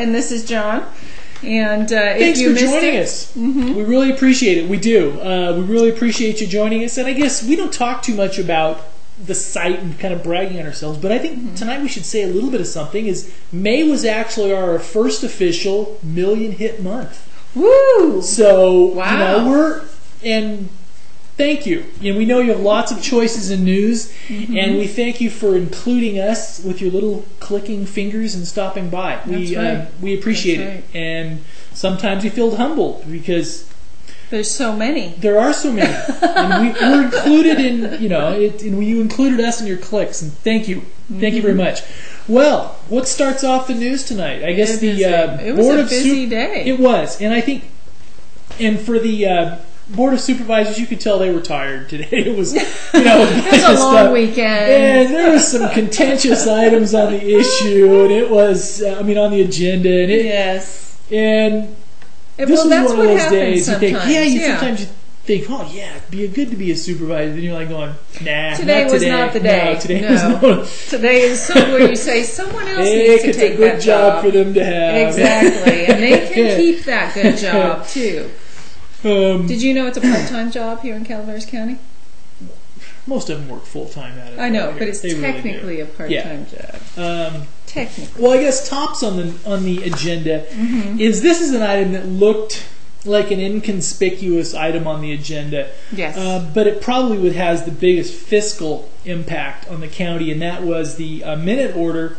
and this is John. And thanks if you for joining us, we really appreciate it. We do. We really appreciate you joining us. And I guess we don't talk too much about the site and kind of bragging on ourselves, but I think tonight we should say a little bit of something. Is May was actually our first official million hit month. Woo! So wow. And thank you. We know you have lots of choices in news, and we thank you for including us with your little clicking fingers and stopping by. We appreciate it, and sometimes we feel humbled because there's so many. There are so many, and we're included in and you included us in your clicks, and thank you very much. Well, what starts off the news tonight? I guess it was a busy day. It was, and I think, and for the Board of Supervisors, you could tell they were tired today. It was, it was a long weekend. And there were some contentious items on the issue, and it was, on the agenda. And yes. And this was that's one of those happens days sometimes. Sometimes you think, oh yeah, it'd be good to be a supervisor. Then you're like going, nah, today was not the day. No, today was not. Today is somewhere you say someone else needs to take that job. It's a good job for them to have. Exactly, and they can keep that good job too. Did you know it's a part-time job here in Calaveras County? Most of them work full-time at it. I know, but it's technically a part-time job. Technically. Well, I guess tops on the agenda is this is an item that looked like an inconspicuous item on the agenda. Yes. But it probably has the biggest fiscal impact on the county, and that was the minute order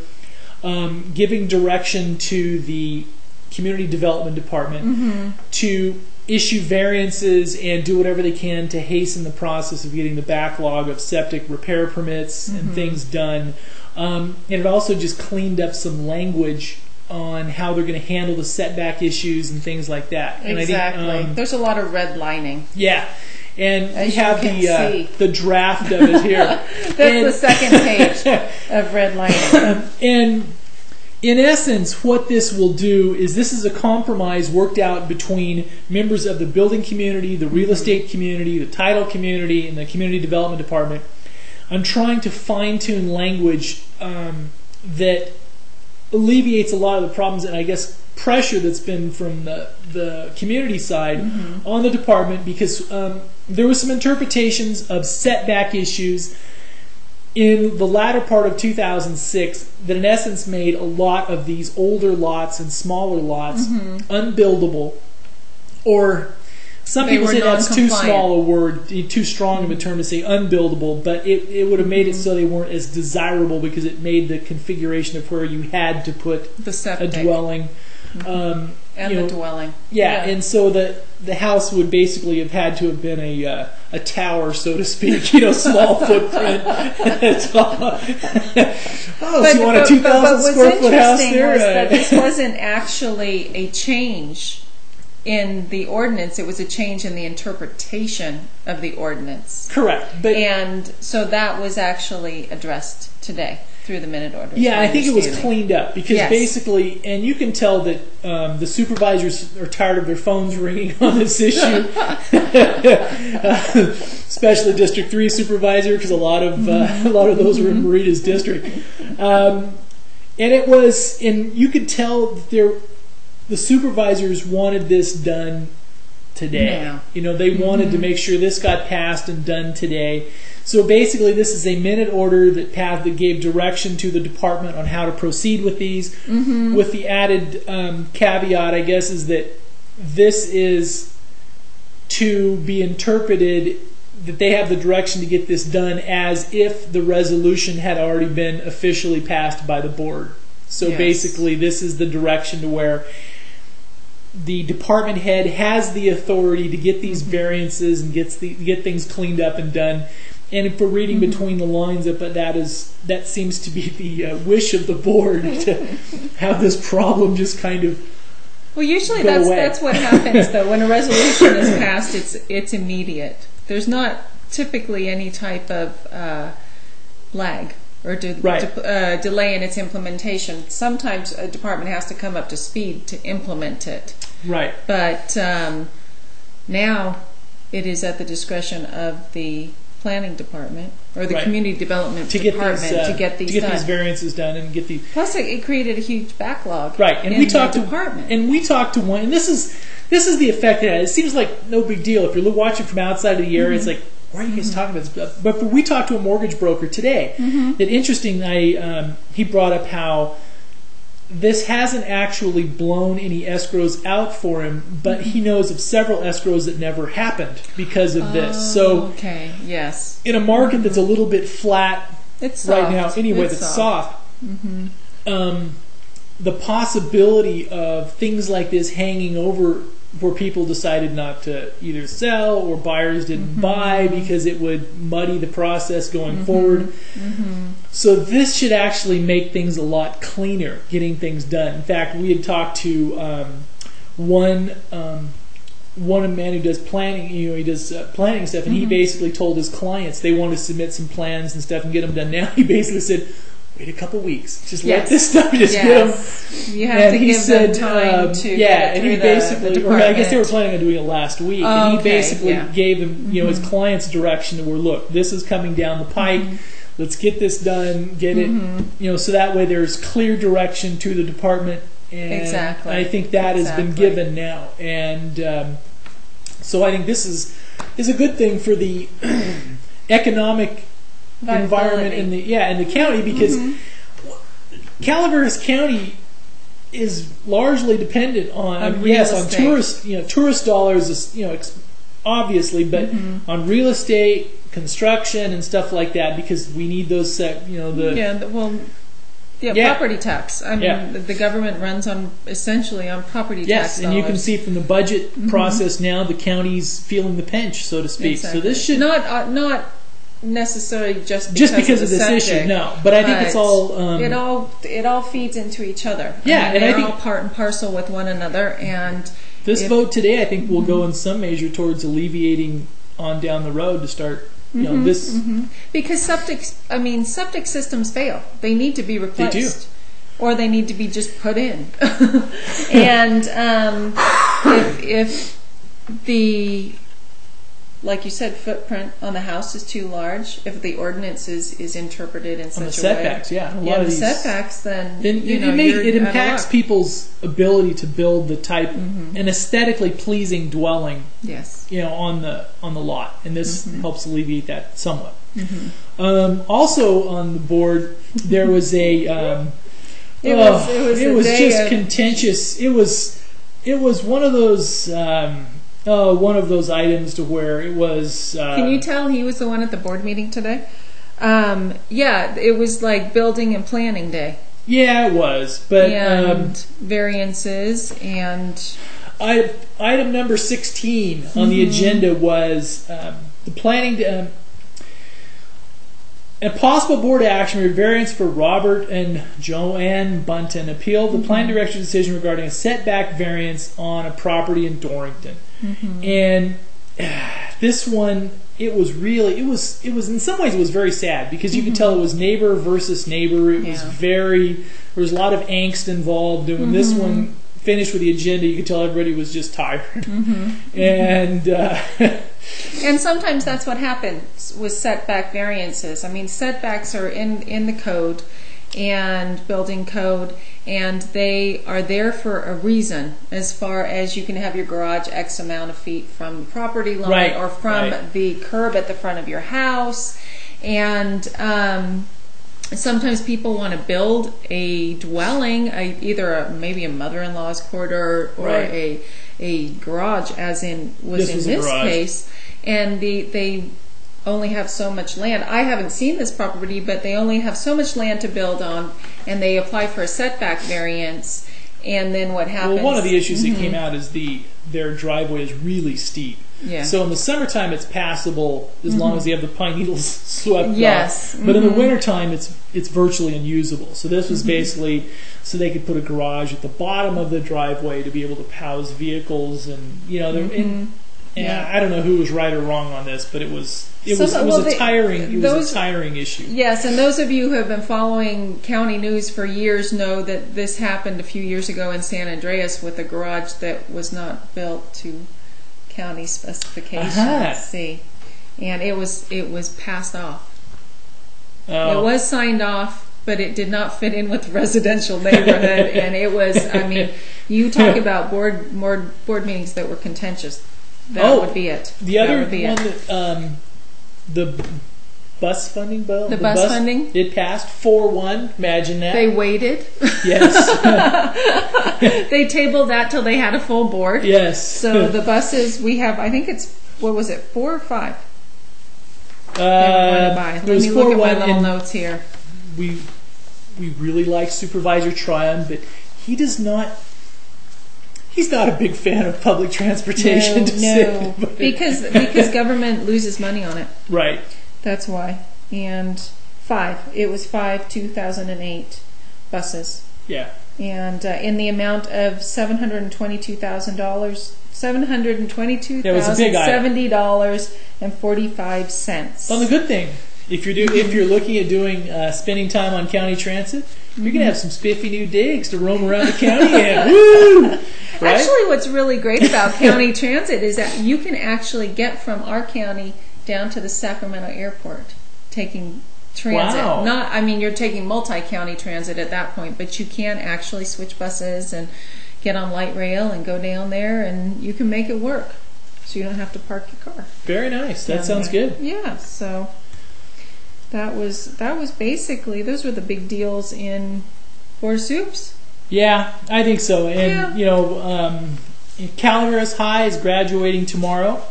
giving direction to the Community Development Department to issue variances and do whatever they can to hasten the process of getting the backlog of septic repair permits and things done. And it also just cleaned up some language on how they're going to handle the setback issues and things like that. Exactly. And I think, there's a lot of redlining. Yeah. And as we have the draft of it here. That's the second page of redlining. And in essence, what this will do is this is a compromise worked out between members of the building community, the real estate community, the title community, and the community development department on trying to fine-tune language that alleviates a lot of the problems and I guess pressure that's been from the community side on the department, because there was some interpretations of setback issues in the latter part of 2006 that in essence made a lot of these older lots and smaller lots unbuildable, or some people say that's too small a word, too strong of a term to say unbuildable, but it would have made it so they weren't as desirable because it made the configuration of where you had to put a dwelling. The dwelling. Yeah, and so the house would basically have had to have been a tower, so to speak, small footprint. So you want a 2,000 square foot house there? Was that this wasn't actually a change in the ordinance, it was a change in the interpretation of the ordinance. Correct. And so that was actually addressed today through the minute orders. Yeah, I think it was cleaned up because basically, and you can tell that the supervisors are tired of their phones ringing on this issue, especially District 3 supervisor, because a lot of those were in Marita's district, and you could tell that the supervisors wanted this done today. They wanted to make sure this got passed and done today. So basically, this is a minute order that gave direction to the department on how to proceed with these. With the added caveat, I guess, is that this is to be interpreted that they have the direction to get this done as if the resolution had already been officially passed by the board. So basically, this is the direction to where the department head has the authority to get these variances and get things cleaned up and done. And if we're reading between the lines of it, that seems to be the wish of the board to have this problem just kind of usually that's what happens though. When a resolution is passed, it's immediate. There's not typically any type of lag or delay in its implementation. Sometimes a department has to come up to speed to implement it. Right. But now it is at the discretion of the planning department or the community development department to get these variances done and get the. Plus, it created a huge backlog. Right, and we talked to department. And we talked to one, and this is the effect it has. It seems like no big deal if you're watching from outside of the area. It's like, why are you guys talking about this? But we talked to a mortgage broker today. That interestingly, he brought up how this hasn't actually blown any escrows out for him, but he knows of several escrows that never happened because of this. So, in a market that's a little bit flat right now, anyway, that's soft, the possibility of things like this hanging over where people decided not to either sell or buyers didn't buy because it would muddy the process going forward. So this should actually make things a lot cleaner, getting things done. In fact, we had talked to one man who does planning. He does planning stuff, and he basically told his clients they want to submit some plans and stuff and get them done now. He basically said, wait a couple weeks. Just let this stuff get them. You have to give them time to get and he basically, or I guess they were planning on doing it last week, and he basically gave them, his clients direction to where, look, this is coming down the pike. Let's get this done. Get it, so that way there's clear direction to the department. And I think that has been given now, and so I think this is a good thing for the economic environment in the county, because Calaveras County is largely dependent on tourist dollars, obviously, but on real estate, construction, and stuff like that, because we need those property tax. I mean, the government runs essentially on property tax. Yes, and you can see from the budget process now the county's feeling the pinch, so to speak. Exactly. So this should not necessarily just because of this issue, no. But I think it's all it all feeds into each other. Yeah, and they're all part and parcel with one another. And this vote today, I think, will go in some measure towards alleviating on down the road to start. This because septic systems fail. They need to be replaced. They do. Or they need to be just put in. And if the, like you said, footprint on the house is too large, if the ordinance is interpreted in such a way, setbacks, setbacks, then it impacts people's ability to build the type an aesthetically pleasing dwelling. Yes. On the lot, and this helps alleviate that somewhat. Also on the board, there was a. It was just contentious. It was one of those. One of those items to where it was. Can you tell he was the one at the board meeting today? It was like building and planning day. Yeah, it was, but variances and. Item number 16 on the agenda was the planning. A possible board action or variance for Robert and Joanne Bunton appealed the plan director's decision regarding a setback variance on a property in Dorrington. And this one, it was in some ways it was very sad, because you could tell it was neighbor versus neighbor. It was there was a lot of angst involved. And when this one finished with the agenda, you could tell everybody was just tired. And and sometimes that's what happens with setback variances. I mean, setbacks are in the code and building code, and they are there for a reason, as far as you can have your garage X amount of feet from the property line or from the curb at the front of your house. And sometimes people want to build a dwelling, maybe a mother-in-law's quarter or a garage, as in was in this case, and they only have so much land. I haven't seen this property, but they only have so much land to build on, and they apply for a setback variance. And then what happens? Well, one of the issues that came out is their driveway is really steep. Yeah. So in the summertime it's passable as long as they have the pine needles swept off. But in the wintertime it's virtually unusable. So this was basically so they could put a garage at the bottom of the driveway to be able to house vehicles, and I don't know who was right or wrong on this, but it was a tiring issue. Yes, and those of you who have been following county news for years know that this happened a few years ago in San Andreas with a garage that was not built to county specifications. See, and it was passed off. It was signed off, but it did not fit in with the residential neighborhood, and it was, I mean, you talk about board meetings that were contentious. That would be it. The other one that, the bus funding bill? The bus funding? It passed 4-1. Imagine that. They waited. Yes. They tabled that till they had a full board. Yes. So the buses, we have, I think it's, what was it, 4 or 5? Let me look at my little notes here. We really like Supervisor Tryon, but he's not a big fan of public transportation. No, because government loses money on it. Right. That's why. And 5. It was 5 2008 buses. Yeah. And in the amount of $722,000, $722,070.45. Well, the good thing, if you're looking at doing spending time on county transit, you're gonna have some spiffy new digs to roam around the county in. Woo! Right? Actually, what's really great about county transit is that you can actually get from our county down to the Sacramento airport taking transit. Wow. You're taking multi-county transit at that point, but you can actually switch buses and get on light rail and go down there, and you can make it work, so you don't have to park your car. Very nice. That sounds good. Yeah. So that was basically, those were the big deals in Board of Soups. Yeah, I think so. And Calaveras High is graduating tomorrow,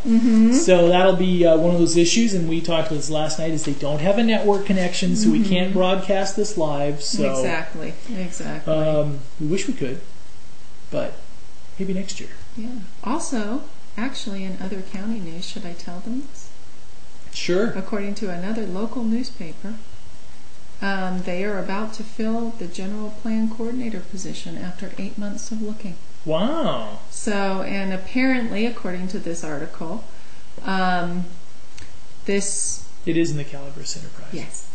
so that'll be one of those issues. And we talked about this last night: is they don't have a network connection, so we can't broadcast this live. So exactly. We wish we could, but maybe next year. Yeah. Also, actually, in other county news, should I tell them this? Sure. According to another local newspaper, they are about to fill the general plan coordinator position after 8 months of looking. Wow. So, and apparently, according to this article, it is in the Calaveras Enterprise. Yes.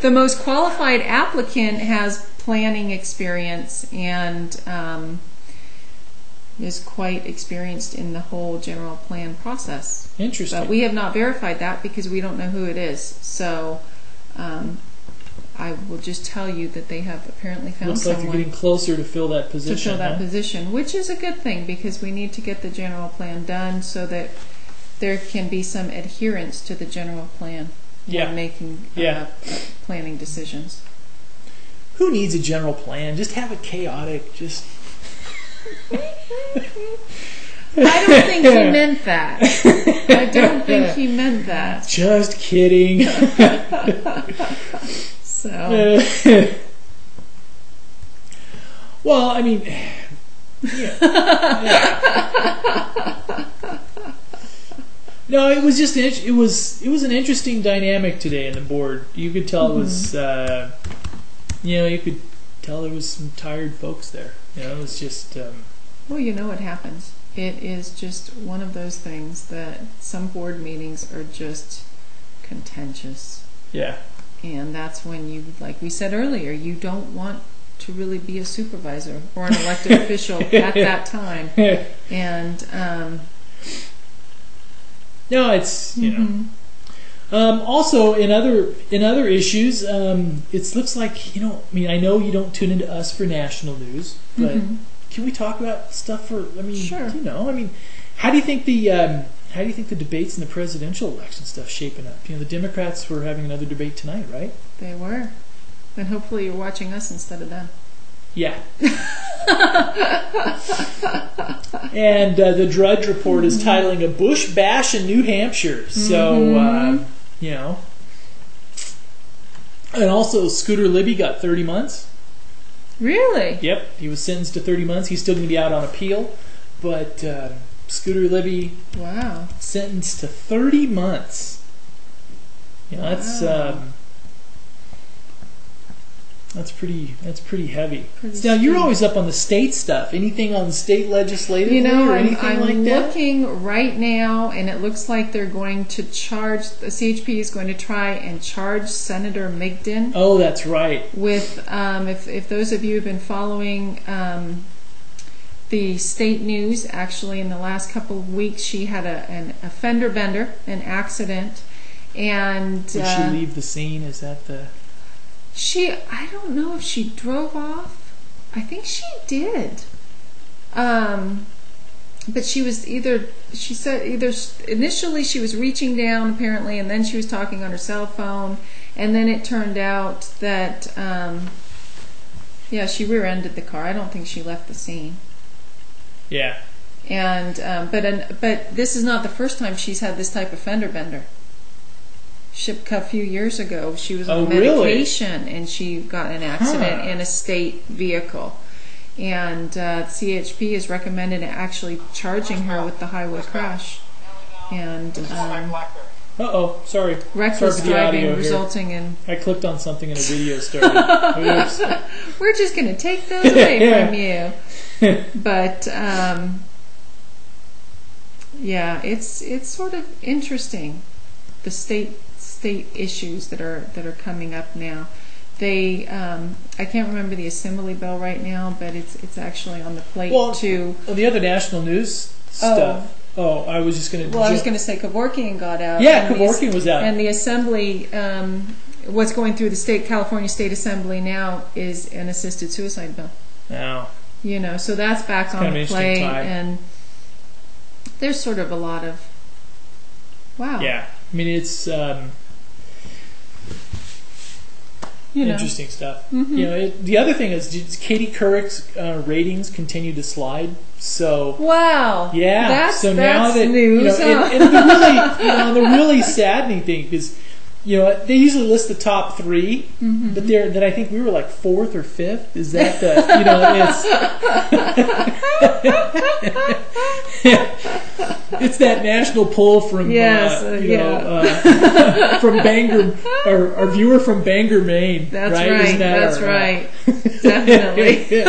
The most qualified applicant has planning experience and is quite experienced in the whole general plan process. Interesting. But we have not verified that because we don't know who it is. So I will just tell you that they have apparently found someone. Looks like they're getting closer to fill that position. To fill that position, which is a good thing because we need to get the general plan done so that there can be some adherence to the general plan when making planning decisions. Who needs a general plan? Just have it chaotic. Just. I don't think he meant that. I don't think he meant that. Just kidding. So. Well, I mean, No, it was just it was an interesting dynamic today in the board. You could tell it was, you could tell there was some tired folks there. It was just. Well, you know what happens. It is just one of those things that some board meetings are just contentious. Yeah. And that's when you, like we said earlier, you don't want to really be a supervisor or an elected official at that time. And no, it's also in other issues, it looks like I know you don't tune into us for national news, but can we talk about stuff for? Sure. How do you think the debates in the presidential election stuff shaping up? The Democrats were having another debate tonight, right? They were. And hopefully you're watching us instead of them. Yeah. And the Drudge Report is titling "A Bush Bash in New Hampshire." So, And also, Scooter Libby got 30 months. Really? Yep. He was sentenced to 30 months. He's still going to be out on appeal. But Scooter Libby, sentenced to 30 months. That's pretty heavy. Now you're always up on the state stuff. Anything on the state legislative or anything I'm like that? I'm looking right now, and it looks like they're going to charge. The CHP is going to try and charge Senator Migden. Oh, that's right. With if those of you have been following the state news, actually in the last couple of weeks, she had a fender bender, an accident. And did she leave the scene? Is that the... I don't know if she drove off. I think she did. But she said either initially she was reaching down apparently, and then she was talking on her cell phone, and then it turned out that she rear-ended the car. I don't think she left the scene. Yeah. And but this is not the first time she's had this type of fender bender. A few years ago, she was on medication, and she got in an accident in a state vehicle. And CHP has recommended actually charging her with the highway crash. And sorry. Reckless driving resulting in... I clicked on something and a video started. Oops. We're just going to take those away from you. But it's sort of interesting, the state issues that are coming up now. They I can't remember the assembly bill right now, but it's actually on the plate too. Well, the other national news stuff. I was just going to. Well, I was going to say Kevorkian got out. Yeah, Kevorkian was out, and the assembly. What's going through the California State Assembly now is an assisted suicide bill. Wow. So that's back on the plate, and there's sort of a lot of wow. Yeah, I mean it's. Interesting stuff. Mm-hmm. The other thing is Katie Couric's ratings continue to slide. So wow, yeah. That's now that news. And the really saddening thing is, they usually list the top 3, mm-hmm. but that I think we were like 4th or 5th. Is that the it's that national poll from from Bangor, our viewer from Bangor, Maine. That's right. Right. That's right. Definitely.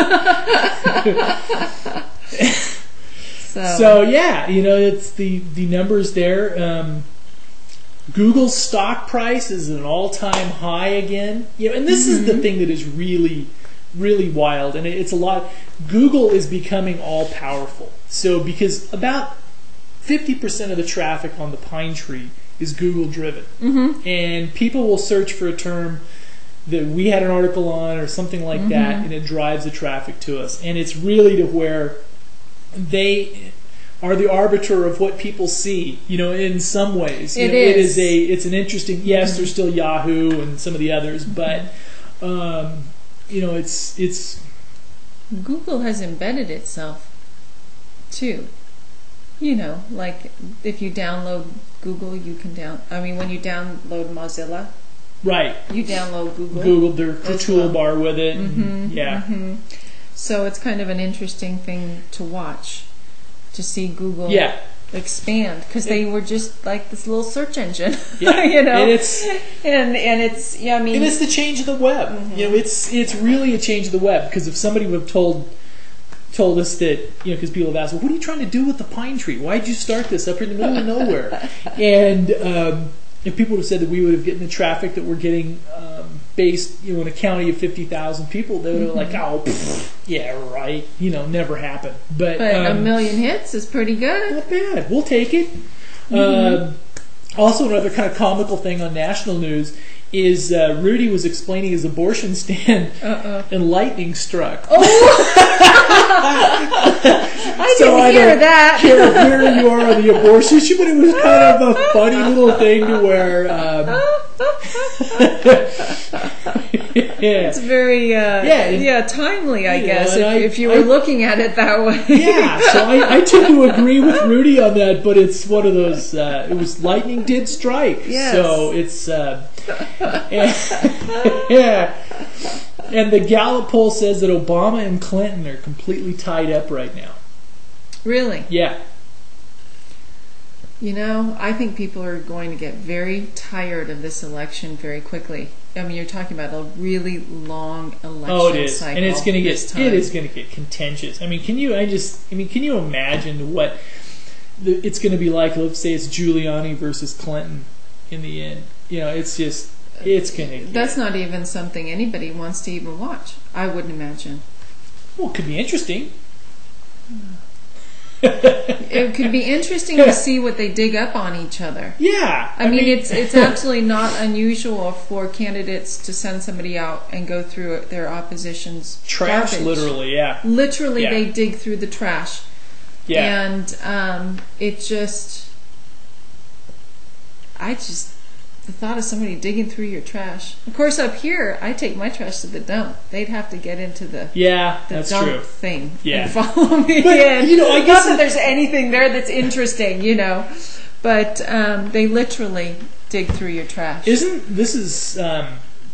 So yeah, it's the numbers there. Google's stock price is at an all-time high again. And this mm-hmm. is the thing that is really, really wild, and it's a lot. Google is becoming all-powerful. So because about 50% of the traffic on the Pine Tree is Google-driven, mm-hmm. and people will search for a term that we had an article on or something like mm-hmm. that, and it drives the traffic to us. And it's really to where they are the arbiter of what people see, in some ways. It's an interesting, yes, there's still Yahoo and some of the others, but, it's... Google has embedded itself, too. Like if you download Google, you can when you download Mozilla, right? You download Google, their toolbar with it, mm-hmm, and, yeah. Mm-hmm. So it's kind of an interesting thing to watch, to see Google expand, because they were just like this little search engine, and it's and it's the change of the web. Mm-hmm. It's really a change of the web, because if somebody would have told us that, because people have asked, well, what are you trying to do with the Pine Tree? Why'd you start this up in the middle of nowhere? And if people would have said that we would have gotten the traffic that we're getting based, in a county of 50,000 people, they would have like, yeah, right, never happened. But a million hits is pretty good. Not bad. We'll take it. Mm-hmm. Also, another kind of comical thing on national news is Rudy was explaining his abortion stand, and lightning struck. Oh! I didn't hear that. I don't care where you are on the abortion issue, but it was kind of a funny little thing to where... It's very timely, I guess, if you were looking at it that way. So I tend to agree with Rudy on that, but it's one of those, lightning did strike. Yes. So it's, and the Gallup poll says that Obama and Clinton are completely tied up right now. Really? Yeah. I think people are going to get very tired of this election very quickly. You're talking about a really long election cycle. And it's going to get contentious. Can you imagine what it's going to be like? Let's say it's Giuliani versus Clinton in the end. It's going to. That's not even something anybody wants to even watch. I wouldn't imagine. Well, it could be interesting. It could be interesting to see what they dig up on each other. Yeah. I mean, it's absolutely not unusual for candidates to send somebody out and go through their opposition's trash, garbage. literally, yeah. Literally, yeah. they dig through the trash. Yeah. And the thought of somebody digging through your trash. Of course, up here, I take my trash to the dump. They'd have to get into the that's dump true. thing Yeah. and follow me but, in. I guess not that there's anything there that's interesting, but they literally dig through your trash.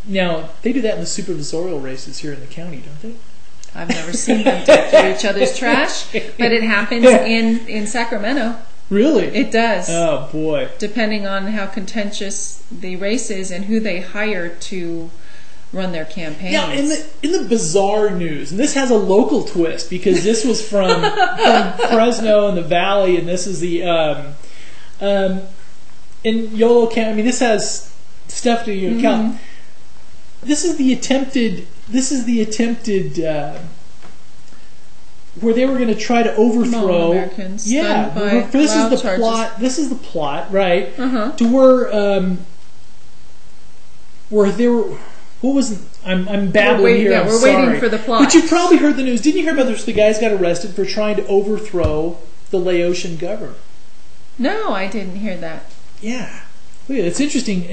Now they do that in the supervisorial races here in the county, don't they? I've never seen them dig through each other's trash, but it happens in Sacramento. Really? It does. Oh boy! Depending on how contentious the race is and who they hire to run their campaigns. Yeah, in the bizarre news, and this has a local twist because this was from Fresno and the Valley, and this is the in Yolo County. I mean, this has stuff to count. This is the attempted. Where they were going to try to overthrow. Americans. Yeah, this is the plot. This is the plot, right? To where they were. What was? I'm babbling here. Yeah, we're waiting for the plot. But you probably heard the news. Didn't you hear about this? The guys got arrested for trying to overthrow the Laotian government. No, I didn't hear that. Yeah, it's interesting.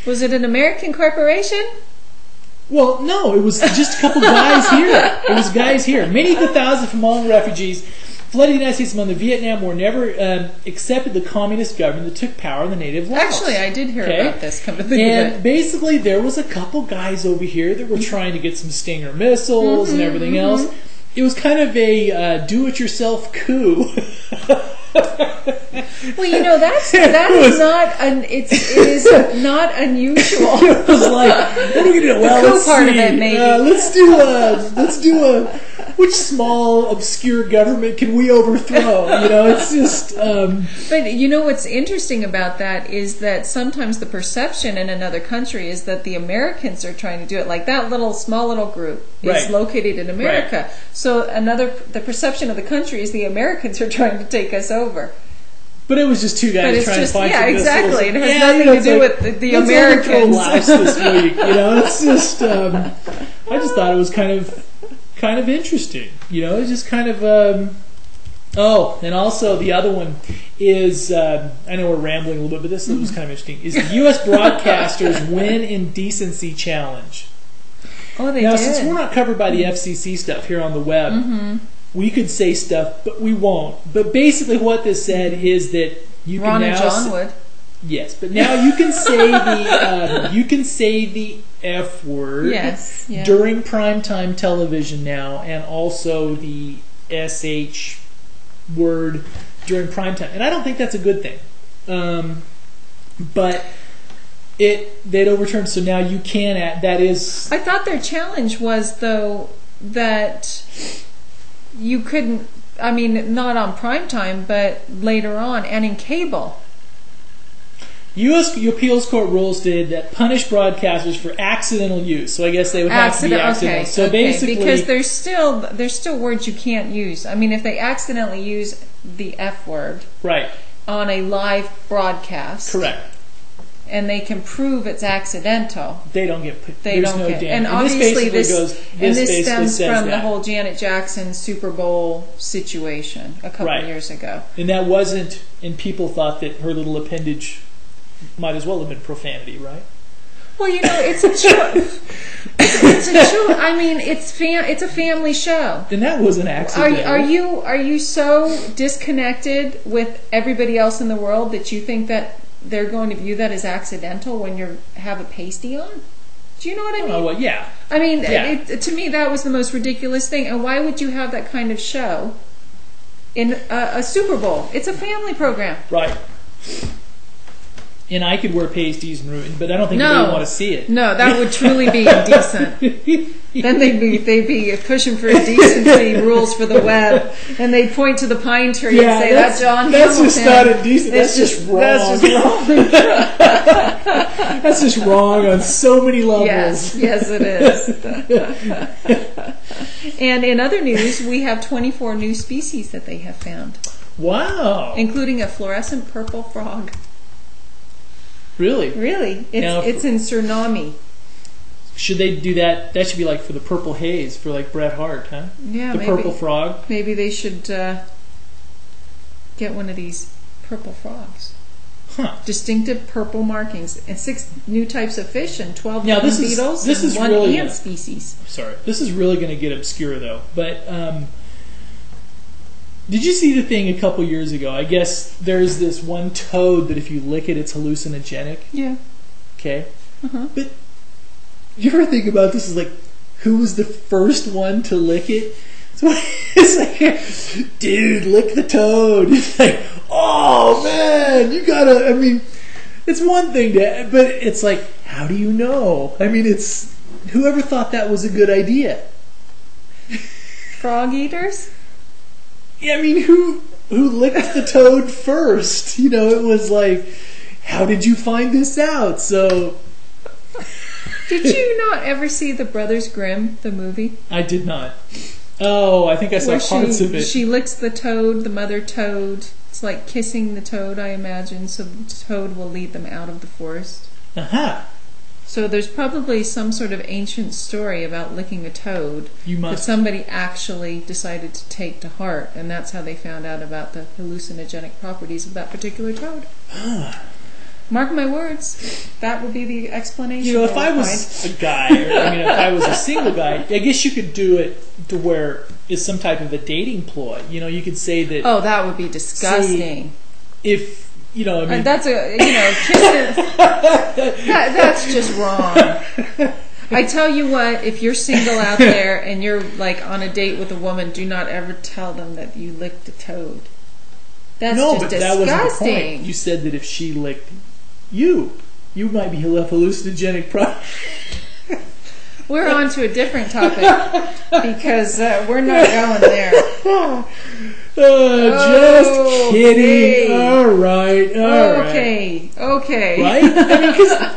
Was it an American corporation? Well, no, it was just a couple guys here. It was guys here. Many of the thousands from Hmong refugees fled the United States among the Vietnam War never accepted the communist government that took power in the native Laos. Actually, I did hear about this. Come to think of it. Basically, there was a couple guys over here that were trying to get some Stinger missiles and everything else. It was kind of a do-it-yourself coup. Well, that is not unusual. It was like, what are we gonna do? Well, the coup part of it, maybe. Let's do a. Which small obscure government can we overthrow? It's just. But what's interesting about that is that sometimes the perception in another country is that the Americans are trying to do it. Like that small little group is located in America. Right. So the perception of the country is the Americans are trying to take us over. But it was just two guys trying to find some exactly. It has nothing to do with the Americans. This week, it's just. I just thought it was kind of interesting. It's just kind of. And also the other one is I know we're rambling a little bit, but this was kind of interesting. Is the U.S. Broadcasters Win Indecency Challenge? Oh, they did. Now, since we're not covered by the FCC stuff here on the web. We could say stuff, but we won't. But basically what this said is that you can now... Ron and John would. Yes, but now you can say the F word during primetime television now, and also the SH word during primetime. And I don't think that's a good thing. But they'd overturned, so now you can that is... I thought their challenge was, though, that... You couldn't, not on primetime, but later on, and in cable. U.S. Appeals Court rules did that punish broadcasters for accidental use. So I guess they would have to be accidental. So basically, because there's still words you can't use. If they accidentally use the F word on a live broadcast, correct. And they can prove it's accidental. They don't get. There's no damage. And obviously this stems from the whole Janet Jackson Super Bowl situation a couple of years ago. And that wasn't. And people thought that her little appendage might as well have been profanity, right? Well, it's a true. It's a true. It's a family show. And that was an accident. Are you so disconnected with everybody else in the world that you think that they're going to view that as accidental when you have a pasty on? Do you know what I mean? Oh, well, yeah. To me, that was the most ridiculous thing. And why would you have that kind of show in a Super Bowl? It's a family program. Right. And I could wear pasties and ruin, but I don't think anybody would want to see it. No, that would truly be indecent. Then they'd be pushing for decency rules for the web, and they'd point to the pine tree and say, "That's John Hamilton." That's just not indecent. That's just wrong. That's just wrong. That's just wrong on so many levels. Yes, it is. And in other news, we have 24 new species that they have found. Wow. Including a fluorescent purple frog. Really? Really. It's in Suriname. Should they do that? That should be like for the purple haze, for like Bret Hart, huh? Yeah, the purple frog. Maybe they should get one of these purple frogs. Huh. Distinctive purple markings, and 6 new types of fish, and 12 beetles, and 1 really ant species. Sorry, this is really going to get obscure though. But did you see the thing a couple years ago? I guess there's this one toad that if you lick it, it's hallucinogenic. Yeah. Okay. But you ever think about this? Is like, who was the first one to lick it? It's like, dude, lick the toad. It's like, oh man, you gotta. I mean, it's one thing to, but it's like, how do you know? I mean, it's whoever thought that was a good idea. Frog eaters. Yeah, I mean, who licked the toad first? You know, it was like, how did you find this out? So. Did you not ever see The Brothers Grimm, the movie? I did not. Oh, I think I saw parts of it. She licks the toad, the mother toad. It's like kissing the toad, I imagine, so the toad will lead them out of the forest. Aha. So there's probably some sort of ancient story about licking a toad that somebody actually decided to take to heart, and that's how they found out about the hallucinogenic properties of that particular toad. Mark my words, that will be the explanation. You know, if I was a guy, or I mean, if I was a single guy, I guess you could do it to where it's some type of a dating ploy. You know, you could say that. Oh, that would be disgusting. If you know, I mean, that's kissing. That's just wrong. I tell you what, if you're single out there and you're like on a date with a woman, do not ever tell them that you licked a toad. That's just disgusting. That wasn't the point. You said that if she licked you might be hallucinogenic product. We're on to a different topic because we're not going there. Just kidding. All right. Okay. Right? I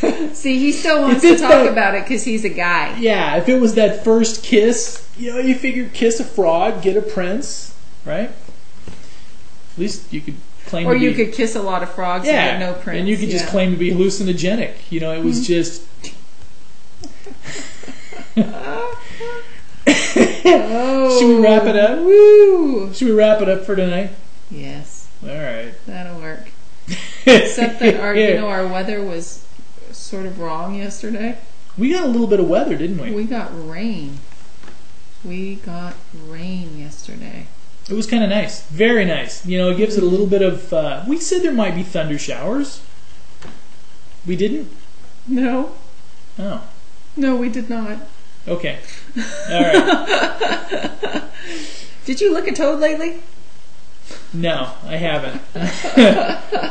mean, see, he still wants to talk about it because he's a guy. Yeah, if it was that first kiss, you know, you figure kiss a frog, get a prince, right? At least you could claim or you could kiss a lot of frogs and get no prince. And you could just claim to be hallucinogenic. You know, it was just... Should we wrap it up? Woo! Should we wrap it up for tonight? Yes. All right. That'll work. Except that our weather was sort of wrong yesterday. We got a little bit of weather, didn't we? We got rain. We got rain yesterday. It was kind of nice. Very nice. You know, it gives it a little bit of... we said there might be thunder showers. We didn't? No. Oh. No, we did not. Okay. All right. Did you lick a toad lately? No, I haven't.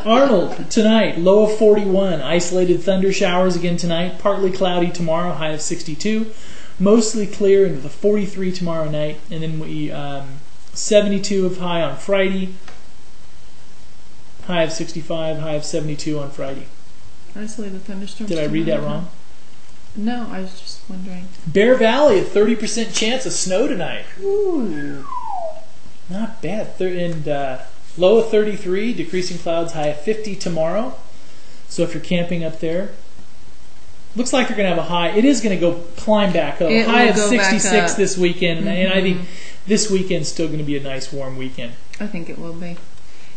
Arnold, tonight, low of 41. Isolated thunder showers again tonight. Partly cloudy tomorrow, high of 62. Mostly clear into the 43 tomorrow night. And then we 72 of high on Friday. High of 65, high of 72 on Friday. Isolated thunderstorms. Did I read that wrong? No, I was just wondering. Bear Valley, a 30% chance of snow tonight. Ooh. Not bad. And low of 33, decreasing clouds, high of 50 tomorrow. So if you're camping up there, looks like you're going to have a high. It is going to go climb back up. High of 66 this weekend. And I think this weekend's still going to be a nice warm weekend. I think it will be.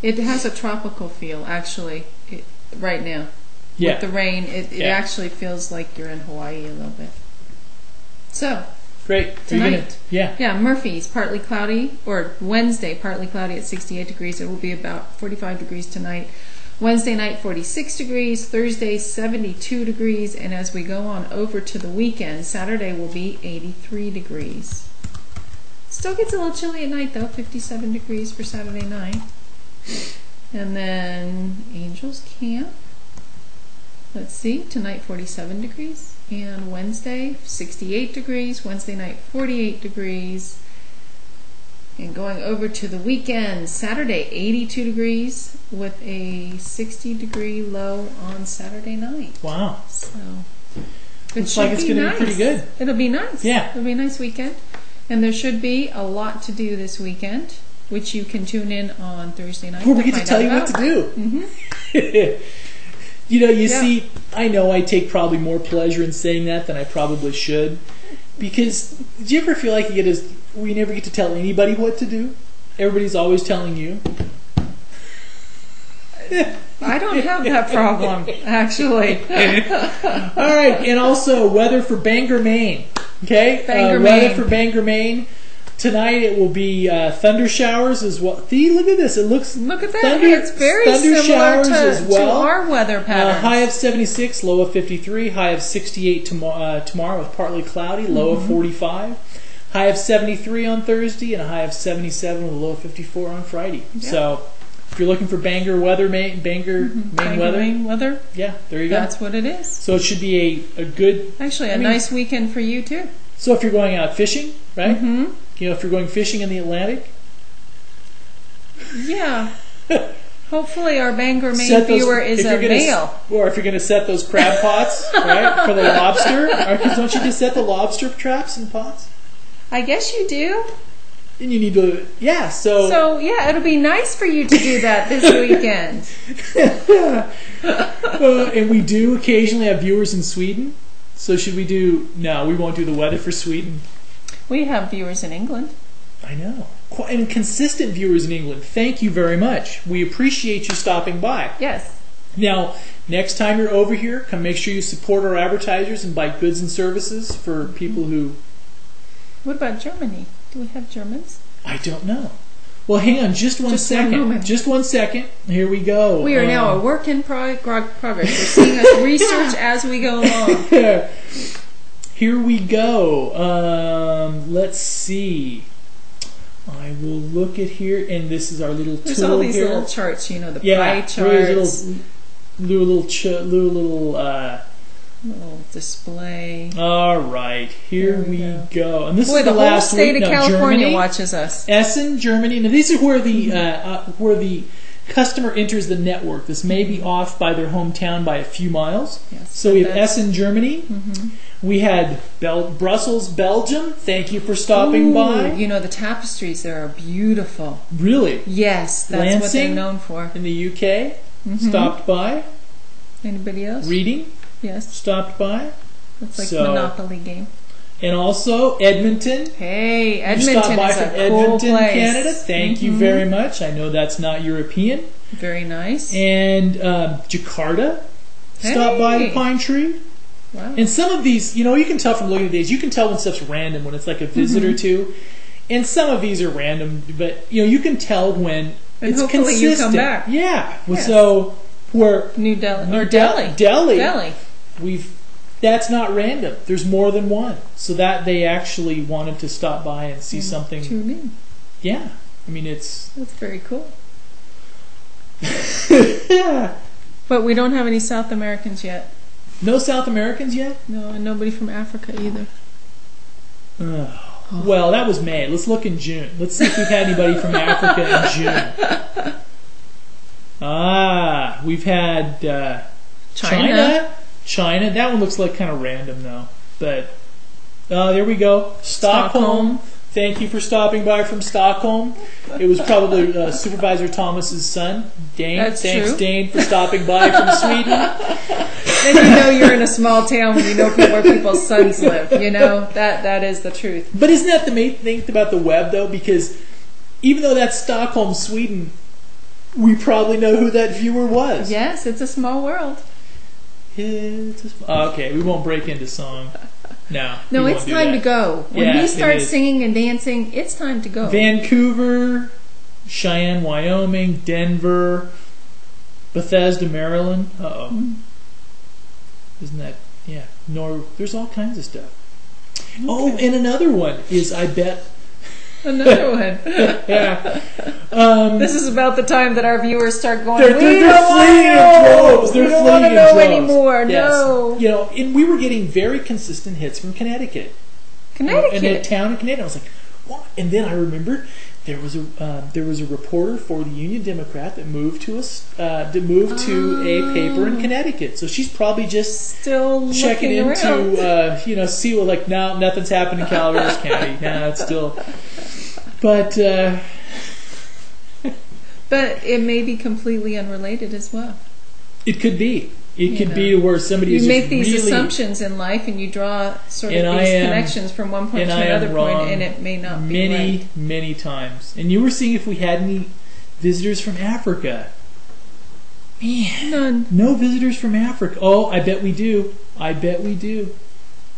It has a tropical feel, actually, right now. Yeah. With the rain, it actually feels like you're in Hawaii a little bit. So, great. Tonight. Yeah, Murphy's partly cloudy, or Wednesday partly cloudy at 68 degrees. It will be about 45 degrees tonight. Wednesday night, 46 degrees. Thursday, 72 degrees. And as we go on over to the weekend, Saturday will be 83 degrees. Still gets a little chilly at night, though. 57 degrees for Saturday night. And then Angels Camp. Let's see, tonight 47 degrees, and Wednesday 68 degrees, Wednesday night 48 degrees, and going over to the weekend, Saturday 82 degrees with a 60 degree low on Saturday night. Wow. So Looks like it's going to be pretty good. It'll be nice. Yeah. It'll be a nice weekend. And there should be a lot to do this weekend, which you can tune in on Thursday night. Where we get to tell you what to do. Mm-hmm. See, I know I take probably more pleasure in saying that than I probably should. Because, do you ever feel like we never get to tell anybody what to do? Everybody's always telling you. I don't have that problem, actually. All right, and also weather for Bangor, Maine. Okay, Bangor, weather Maine. for Bangor, Maine. Tonight it will be thunder showers as well. See, look at this. Look at that. It's very similar to our weather pattern. High of 76, low of 53. High of 68 tomorrow with partly cloudy, low of 45. High of 73 on Thursday and a high of 77 with a low of 54 on Friday. Yeah. So if you're looking for Bangor weather, Maine weather, yeah, there you go. That's what it is. So it should be a good... Actually, a nice weekend for you, too. So if you're going out fishing, right? Mm-hmm. If you're going fishing in the Atlantic. Yeah. Hopefully our Bangor, Maine viewer is a male. Or if you're going to set those crab pots, right, for the lobster. Don't you just set the lobster traps in pots? I guess you do. And you need to, So yeah, it'll be nice for you to do that this weekend. And we do occasionally have viewers in Sweden. So should we do... No, we won't do the weather for Sweden. We have viewers in England. I know. And consistent viewers in England. Thank you very much. We appreciate you stopping by. Yes. Now, next time you're over here, come make sure you support our advertisers and buy goods and services for people who... What about Germany? Do we have Germans? I don't know. Well, hang on just one second. Just 1 second. Here we go. We are now a work in progress. We're seeing us research as we go along. Here we go. Let's see. I will look at here, and this is our little tool here. There's all these little charts, the pie charts. Little display. All right, here we go. And this is the last whole state week. of California Germany watches us. Essen, Germany. Now these are where the customer enters the network. This may be off by their hometown by a few miles. Yes, so we have Essen, Germany. Mm-hmm. We had Brussels, Belgium. Thank you for stopping by. The tapestries there are beautiful. Really? Yes, that's Lansing, what they're known for. In the UK, stopped by. Anybody else? Reading. Yes. Stopped by. It's like a Monopoly game. And also Edmonton. Hey, Edmonton stopped by is from a Edmonton, cool place. Canada. Thank you very much. I know that's not European. Very nice. And Jakarta. Stopped by the Pine Tree. Wow. And some of these, you can tell from looking at these, you can tell when stuff's random, when it's like a visit or two. And some of these are random, but you can tell when it's hopefully consistent. You come back. Yeah. Yes. So where New Delhi. Delhi. That's not random. There's more than one. So that they actually wanted to stop by and see something. Tune in. Yeah. That's very cool. Yeah. But we don't have any South Americans yet. No South Americans yet? No, and nobody from Africa either. Well, that was May. Let's look in June. Let's see if we've had anybody from Africa in June. We've had China. That one looks like kind of random, though. But there we go. Stockholm. Thank you for stopping by from Stockholm. It was probably Supervisor Thomas's son, Dane. That's Thanks, true. Dane, for stopping by from Sweden. And you're in a small town when you know where people's sons live. That is the truth. But isn't that the main thing about the web, though? Because even though that's Stockholm, Sweden, we probably know who that viewer was. Yes, it's a small world. Okay, we won't break into song. No, it's time to go. When we start singing and dancing, it's time to go. Vancouver, Cheyenne, Wyoming, Denver, Bethesda, Maryland. Isn't that, there's all kinds of stuff. Okay. Oh, and another one is, I bet... Another one. Yeah. This is about the time that our viewers start going, they're fleeing in droves. We don't want to know anymore. Yes. No. And we were getting very consistent hits from Connecticut. Connecticut? In a town in Connecticut. I was like, And then I remember there was a reporter for the Union Democrat that moved to a paper in Connecticut. So she's probably just still checking into see what, like, no, nothing's happened in Calaveras County. No, it's still. But it may be completely unrelated as well. It could be. It could be where somebody is you make these really assumptions in life, and you draw sort of these connections from one point to another point, and it may not be right. Many times. And you were seeing if we had any visitors from Africa. Man, none. No visitors from Africa. Oh, I bet we do.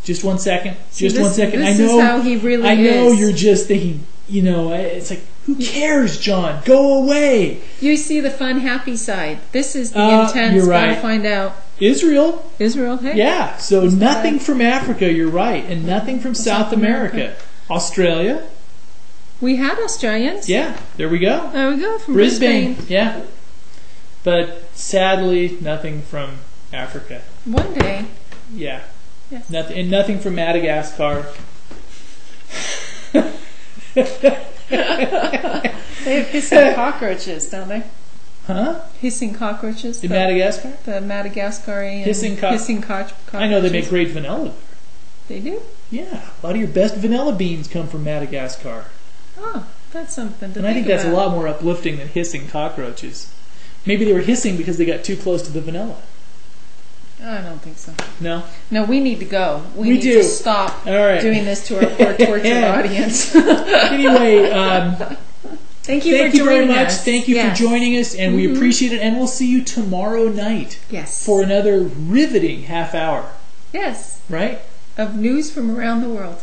Just 1 second. Just 1 second. This is how he really is. I know you're just thinking. It's like, who cares, John? Go away. You see the fun, happy side. This is the intense. You're right. Gotta find out. Israel. Hey. Yeah. So nothing from Africa. You're right, and nothing from South America. Australia. We had Australians. Yeah. There we go. From Brisbane. Yeah. But sadly, nothing from Africa. One day. Yeah. Yes. Nothing from Madagascar. They have hissing cockroaches, don't they? Huh? Hissing cockroaches. In Madagascar? The Madagascarian hissing cockroaches. I know they make great vanilla. They do? Yeah. A lot of your best vanilla beans come from Madagascar. Oh, that's something to think about. And I think that's a lot more uplifting than hissing cockroaches. Maybe they were hissing because they got too close to the vanilla. I don't think so. No? No, we need to go. We need to stop doing this to our poor tortured audience. Anyway, thank you for joining us. Thank you for joining us, and we appreciate it. And we'll see you tomorrow night for another riveting half hour. Yes. Right? Of news from around the world.